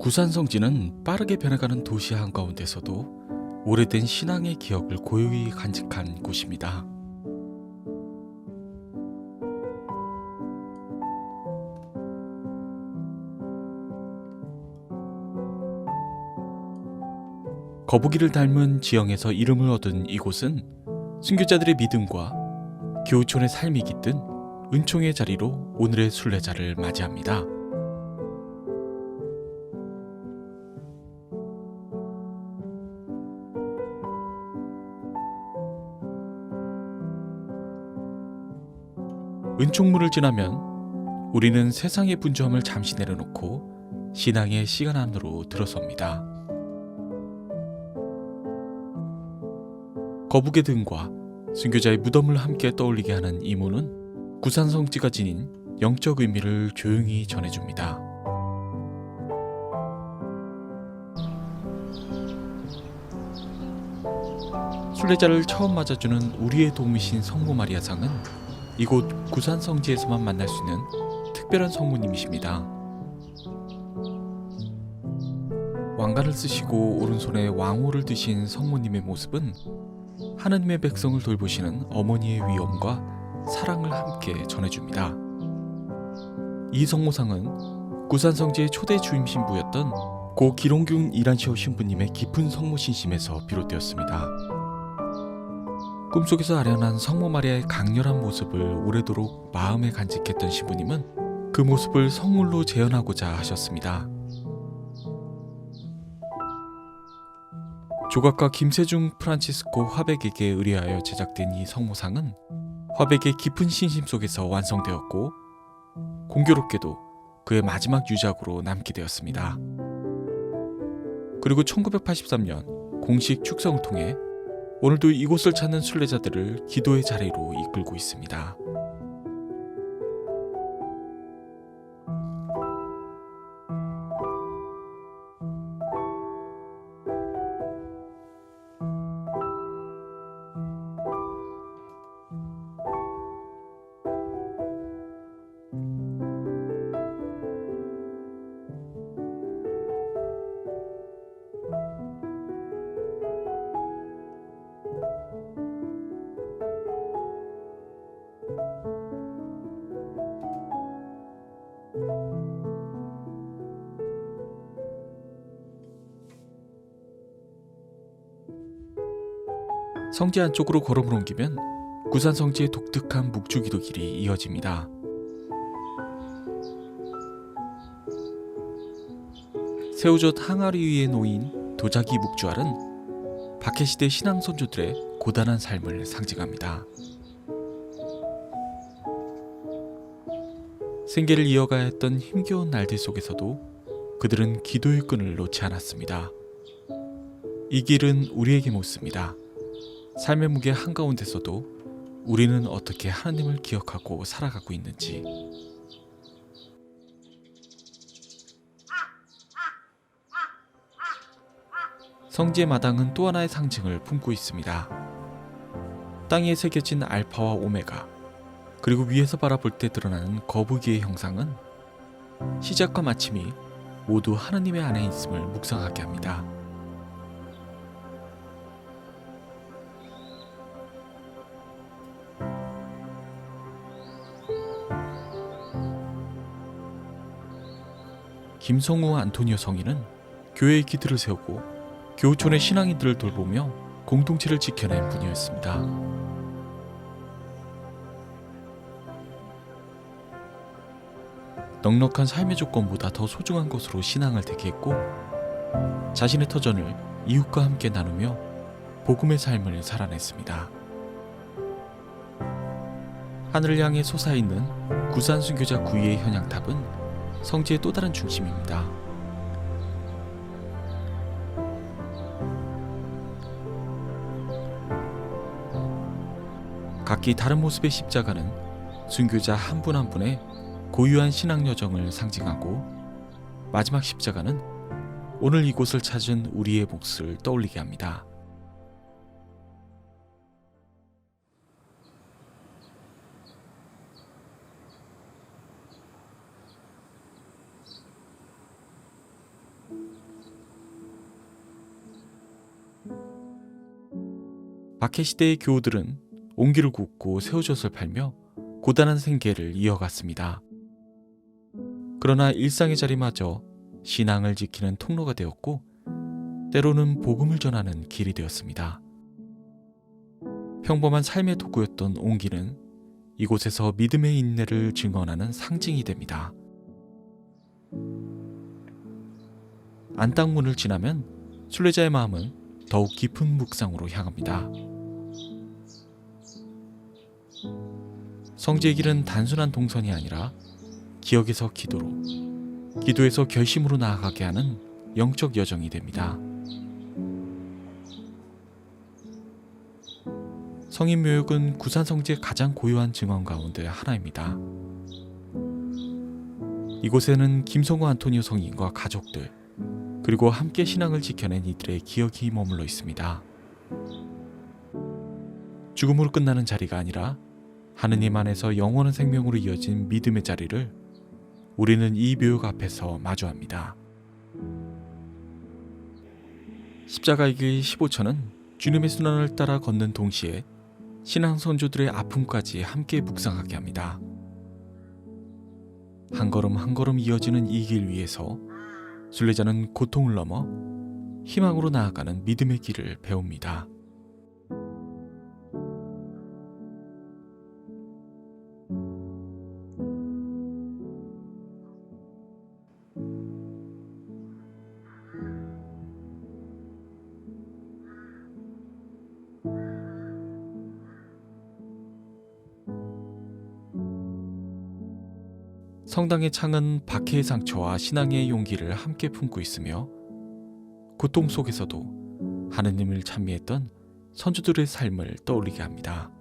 구산 성지는 빠르게 변해가는 도시 한가운데서도 오래된 신앙의 기억을 고요히 간직한 곳입니다. 거북이를 닮은 지형에서 이름을 얻은 이곳은 순교자들의 믿음과 교우촌의 삶이 깃든 은총의 자리로 오늘의 순례자를 맞이합니다. 은총문을 지나면 우리는 세상의 분주함을 잠시 내려놓고 신앙의 시간 안으로 들어섭니다. 거북의 등과 순교자의 무덤을 함께 떠올리게 하는 이 문은 구산 성지가 지닌 영적 의미를 조용히 전해줍니다. 순례자를 처음 맞아주는 우리의 도움이신 성모 마리아상은 이곳 구산 성지에서만 만날 수 있는 특별한 성모님이십니다. 왕관을 쓰시고 오른손에 왕호를 드신 성모님의 모습은 하느님의 백성을 돌보시는 어머니의 위엄과 사랑을 함께 전해줍니다. 이 성모상은 구산 성지의 초대 주임 신부였던 고 기롱균 이란시오 신부님의 깊은 성모 신심에서 비롯되었습니다. 꿈속에서 아련한 성모 마리아의 강렬한 모습을 오래도록 마음에 간직했던 신부님은 그 모습을 성물로 재현하고자 하셨습니다. 조각가 김세중 프란치스코 화백에게 의뢰하여 제작된 이 성모상은 화백의 깊은 신심 속에서 완성되었고 공교롭게도 그의 마지막 유작으로 남게 되었습니다. 그리고 1983년 공식 축성을 통해 오늘도 이곳을 찾는 순례자들을 기도의 자리로 이끌고 있습니다. 성지 안쪽으로 걸음을 옮기면 구산 성지의 독특한 묵주기도 길이 이어집니다. 새우젓 항아리 위에 놓인 도자기 묵주알은 박해시대 신앙 선조들의 고단한 삶을 상징합니다. 생계를 이어가야 했던 힘겨운 날들 속에서도 그들은 기도의 끈을 놓지 않았습니다. 이 길은 우리에게 묻습니다. 삶의 무게 한가운데서도 우리는 어떻게 하나님을 기억하고 살아가고 있는지. 성지의 마당은 또 하나의 상징을 품고 있습니다. 땅에 새겨진 알파와 오메가, 그리고 위에서 바라볼 때 드러나는 거북이의 형상은 시작과 마침이 모두 하나님의 안에 있음을 묵상하게 합니다. 김성우 안토니오 성인은 교회의 기틀을 세우고 교우촌의 신앙인들을 돌보며 공동체를 지켜낸 분이었습니다. 넉넉한 삶의 조건보다 더 소중한 것으로 신앙을 대기했고 자신의 터전을 이웃과 함께 나누며 복음의 삶을 살아냈습니다. 하늘을 향해 솟아있는 구산 순교자 구이의 현양탑은 성지의 또 다른 중심입니다. 각기 다른 모습의 십자가는 순교자 한 분 한 분의 고유한 신앙 여정을 상징하고 마지막 십자가는 오늘 이곳을 찾은 우리의 몫을 떠올리게 합니다. 박해 시대의 교우들은 옹기를 굽고 새우젓을 팔며 고단한 생계를 이어갔습니다. 그러나 일상의 자리마저 신앙을 지키는 통로가 되었고 때로는 복음을 전하는 길이 되었습니다. 평범한 삶의 도구였던 옹기는 이곳에서 믿음의 인내를 증언하는 상징이 됩니다. 안땅문을 지나면 순례자의 마음은 더욱 깊은 묵상으로 향합니다. 성지의 길은 단순한 동선이 아니라 기억에서 기도로, 기도에서 결심으로 나아가게 하는 영적 여정이 됩니다. 성인묘역은 구산 성지의 가장 고유한 증언 가운데 하나입니다. 이곳에는 김성호 안토니오 성인과 가족들, 그리고 함께 신앙을 지켜낸 이들의 기억이 머물러 있습니다. 죽음으로 끝나는 자리가 아니라 하느님 안에서 영원한 생명으로 이어진 믿음의 자리를 우리는 이 묘역 앞에서 마주합니다. 십자가의 길 15천은 주님의 순환을 따라 걷는 동시에 신앙 선조들의 아픔까지 함께 묵상하게 합니다. 한 걸음 한 걸음 이어지는 이 길 위에서 순례자는 고통을 넘어 희망으로 나아가는 믿음의 길을 배웁니다. 성당의 창은 박해의 상처와 신앙의 용기를 함께 품고 있으며 고통 속에서도 하느님을 찬미했던 선조들의 삶을 떠올리게 합니다.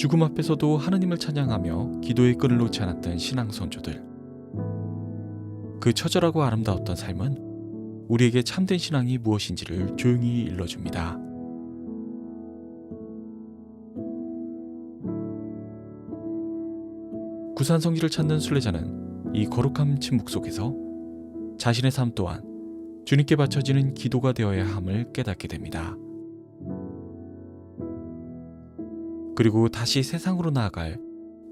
죽음 앞에서도 하느님을 찬양하며 기도의 끈을 놓지 않았던 신앙 선조들. 그 처절하고 아름다웠던 삶은 우리에게 참된 신앙이 무엇인지를 조용히 일러줍니다. 구산 성지를 찾는 순례자는 이 거룩한 침묵 속에서 자신의 삶 또한 주님께 바쳐지는 기도가 되어야 함을 깨닫게 됩니다. 그리고 다시 세상으로 나아갈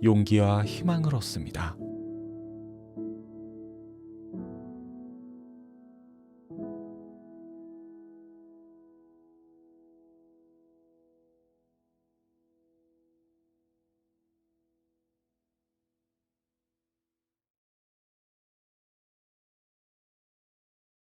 용기와 희망을 얻습니다.